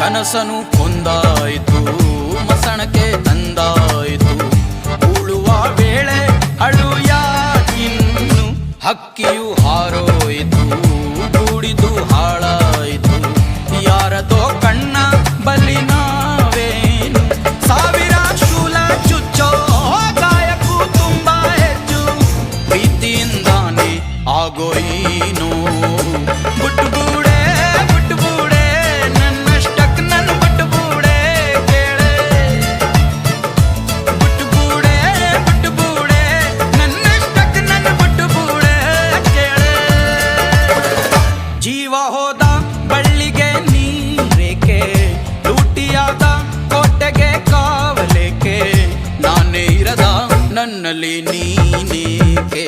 ಕನಸನು ಕೊಂದಾಯಿತು, ಮಸಣಕ್ಕೆ ತಂದಾಯಿತು. ಉಳುವ ವೇಳೆ ಅಳು ಯಾಕಿನ್ನು, ಹಕ್ಕಿಯು ಹಾರೋಯಿತು, ಗೂಡಿದು ಹಾಳಾಯಿತು. ಯಾರದೋ ಕಣ್ಣ ಬಲಿ ನಾವೇನು, ಸಾವಿರ ಶೂಲ ಚುಚ್ಚೋ ಗಾಯಕ್ಕೂ ತುಂಬಾ ಹೆಚ್ಚು. ಪ್ರೀತಿಯಿಂದಾನೆ ಆಗೋಯಿನೋ ಬುಟ್ಟು ಬೂಡೆ ಬುಟ್ಟು ಬೂಡೆ, ನನ್ನಷ್ಟಕ್ಕೆ ನನ್ನ ಬುಟ್ಟು ಬೂಡೆ ಕೇಳೆ. ಬುಟ್ಟು ಬೂಡೆ ನನ್ನಷ್ಟಕ್ಕೆ ನನ್ನ ಬುಟ್ಟು ಬೂಡೆ ಕೇಳೆ. ಜೀವ ಹೋದ ಬಳ್ಳಿಗೆ ನೀರೇಕೆ, ಲೂಟಿಯಾದ ಕೋಟೆಗೆ ಕಾವಲೇಕೆ. ನಾನೇ ಇರದ ನನ್ನಲ್ಲಿ ನೀನೇಕೆ.